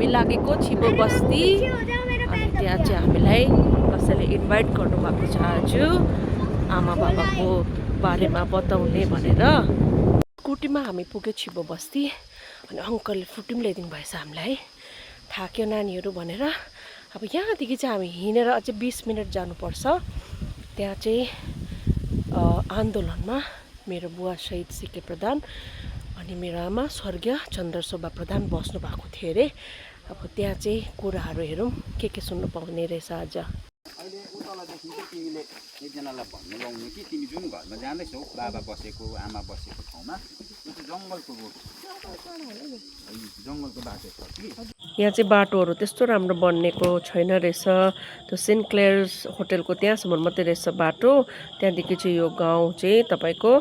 हामी लागेको छिबो बस्ती अनि त्यहाँ चाहिँ हामीलाई कसैले इन्भाइट गर्नुभएको छ आज आमा बाबाको बारेमा बताउने भनेर। स्कुटीमा हामी पुग्यो छिबो बस्ती अनि अङ्कलले फ्रुटी पनि ल्याइदिनु भएछ हामीलाई। थाक्यो नानीहरू भनेर अब यहाँदेखि चाहिँ हामी हिँडेर अझै 20 मिनट जानुपर्छ। त्यहाँ चाहिँ आन्दोलनमा मेरो बुवा शहीद सिके प्रधान अनि मेरो आमा स्वर्गीय चन्द्रशोभा प्रधान बस्नु भएको थियो अरे। अब त्यहाँ चाहिँ कुराहरू हेरौँ के सुन्नु पाउने रहेछ आज। अहिले उतलादेखि चाहिँ तिमीले एकजनालाई भन्नु लाउने कि तिमी जुन घरमा जाँदैछौ बाबा बसेको आमा बसेको ठाउँमा त्यो चाहिँ जङ्गलको रोड जङ्गलको बाटो छ कि यहाँ चाहिँ बाटोहरू त्यस्तो राम्रो बनिएको छैन रहेछ। त्यो सेन्ट क्लेयर्स होटेलको त्यहाँसम्म मात्रै रहेछ बाटो। त्यहाँदेखि चाहिँ यो गाउँ चाहिँ तपाईँको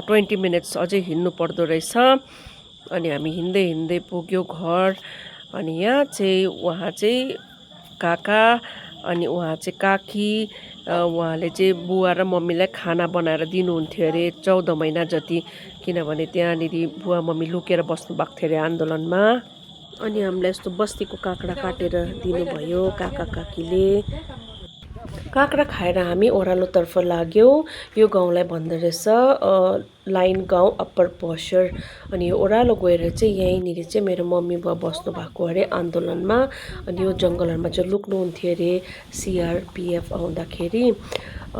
20 मिनट्स अझै हिँड्नु पर्दो रहेछ। अनि हामी हिँड्दै हिँड्दै पुग्यो घर। अनि यहाँ चाहिँ उहाँ चाहिँ काका अनि उहाँ चाहिँ काकी उहाँले चाहिँ बुवा र मम्मीलाई खाना बनाएर दिनुहुन्थ्यो अरे 14 महिना जति, किनभने त्यहाँनिर बुवा मम्मी लुकेर बस्नु भएको थियो अरे आन्दोलनमा। अनि हामीलाई यस्तो बस्तीको काँक्रा काटेर दिनुभयो काका काकीले। काँक्रा खाएर हामी ओह्रालोतर्फ लाग्यौँ। यो गाउँलाई भन्दो रहेछ लाइन गाउँ अप्पर पोस्चर। अनि यो ओह्रालो गएर चाहिँ यहीँनिर चाहिँ मेरो मम्मी बुवा बस्नु भएको अरे आन्दोलनमा। अनि यो जङ्गलहरूमा चाहिँ लुक्नुहुन्थ्यो अरे CRPF आउँदाखेरि।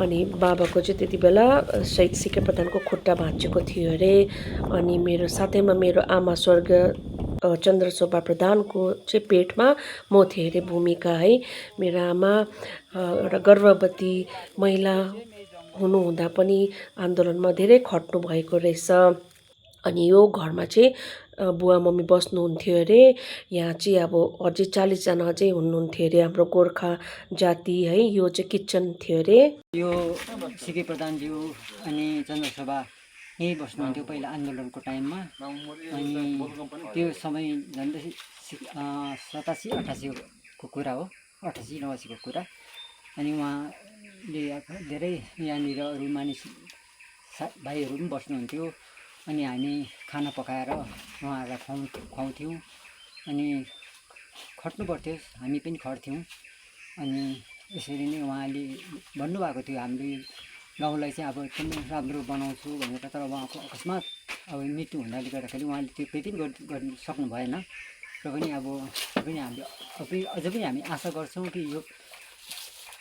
अनि बाबाको चाहिँ त्यति बेला शहीद सिके प्रधानको खुट्टा भाँचिएको थियो अरे। अनि मेरो साथैमा मेरो आमा स्वर्गीय चन्द्रशोभा प्रधानको चाहिँ पेटमा म थिएँ अरे भूमिका है। मेरो आमा एउटा गर्भवती महिला हुनुहुँदा पनि आन्दोलनमा धेरै खट्नु भएको रहेछ। अनि यो घरमा चाहिँ बुवा मम्मी बस्नुहुन्थ्यो अरे। यहाँ चाहिँ अब अझै 40 जना अझै हुनुहुन्थ्यो अरे हाम्रो गोर्खा जाति है। यो चाहिँ किचन थियो अरे। यो सिके प्रधानज्यू अनि चन्द्रशोभा यहीँ बस्नुहुन्थ्यो पहिला आन्दोलनको टाइममा। अनि त्यो समय झन्डै 87-88को कुरा हो, 88-89को कुरा। अनि उहाँले धेरै यहाँनिर अरू मानिस भाइहरू पनि बस्नुहुन्थ्यो। अनि हामी खाना पकाएर उहाँहरूलाई खुवाउँथ्यौँ। अनि खट्नु पर्थ्यो, हामी पनि खट्थ्यौँ। अनि यसरी नै उहाँले भन्नुभएको थियो हाम्रो गाउँलाई चाहिँ अब एकदमै राम्रो बनाउँछु भनेर। तर उहाँको अकस्मात अब मृत्यु हुनाले गर्दाखेरि उहाँले त्यो केही पनि गर्न सक्नु भएन। र पनि अब हामीले अझ पनि हामी आशा गर्छौँ कि यो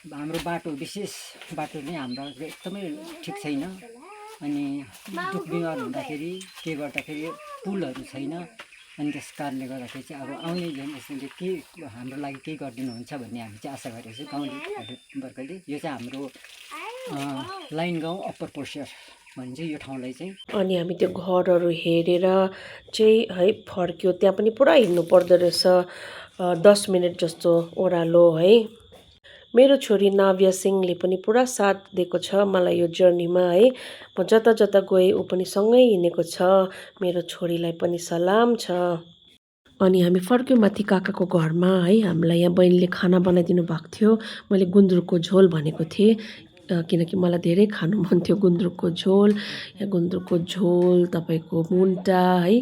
हाम्रो बाटो विशेष बाटो नै हाम्रो एकदमै ठिक छैन। अनि दुःख बिमार हुँदाखेरि के गर्दाखेरि पुलहरू छैन। अनि त्यस कारणले गर्दाखेरि चाहिँ अब आउने जेनेरेसनले के हाम्रो लागि केही गरिदिनुहुन्छ भन्ने हामी चाहिँ आशा गरेको छौँ गाउँले वर्गले। यो चाहिँ हाम्रो लाइन गाउँ अप्पर पोस्चर भन्छ यो ठाउँलाई चाहिँ। अनि हामी त्यो घरहरू हेरेर चाहिँ है फर्क्यो। त्यहाँ पनि पुरा हिँड्नु पर्दो रहेछ 10 मिनट जस्तो ओह्रालो है। मेरो छोरी नाव्या सिंहले पनि पुरा साथ दिएको छ मलाई यो जर्नीमा है। म जता जता गएँ ऊ पनि सँगै हिँडेको छ। मेरो छोरीलाई पनि सलाम छ। अनि हामी फर्क्यौँ माथि काकाको घरमा है। हामीलाई यहाँ बहिनीले खाना बनाइदिनु भएको थियो। मैले गुन्द्रुकको झोल भनेको थिएँ किनकि मलाई धेरै खानु मन थियो गुन्द्रुकको झोल। यहाँ गुन्द्रुकको झोल तपाईँको मुन्टा है,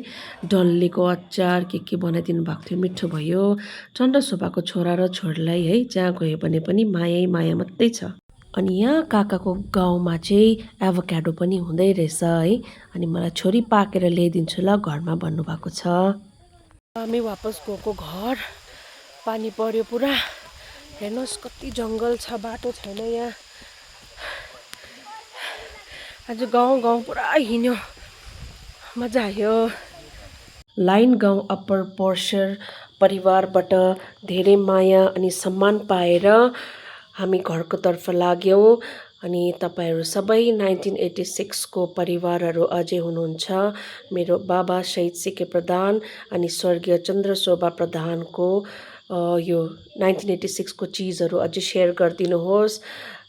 डल्लेको अचार के बनाइदिनु भएको थियो, मिठो भयो। चन्द्रशोभाको छोरा र छोरीलाई है जहाँ गयो भने पनि माया माया मात्रै छ। अनि यहाँ काकाको गाउँमा चाहिँ एभोक्याडो पनि हुँदै रहेछ है। अनि मलाई छोरी पाकेर ल्याइदिन्छु ल घरमा भन्नुभएको छ। हामी वापस गएको घर। पानी पर्यो पुरा। हेर्नुहोस् कति जङ्गल छ, बाटो छैन यहाँ। आज गाउँ पुरा हिँड्यो, मजा आयो। लाइन गाउँ अप्पर पोस्चर परिवारबाट धेरै माया अनि सम्मान पाएर हामी घरको तर्फ लाग्यौँ। अनि तपाईँहरू सबै 1986 को परिवारहरू अझै हुनुहुन्छ। मेरो बाबा शहीद सिके प्रधान अनि स्वर्गीय चन्द्रशोभा प्रधानको यो 1986 को चिजहरू अझै सेयर गरिदिनुहोस्।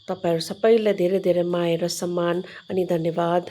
तपाईँहरू सबैलाई धेरै धेरै माया र सम्मान अनि धन्यवाद।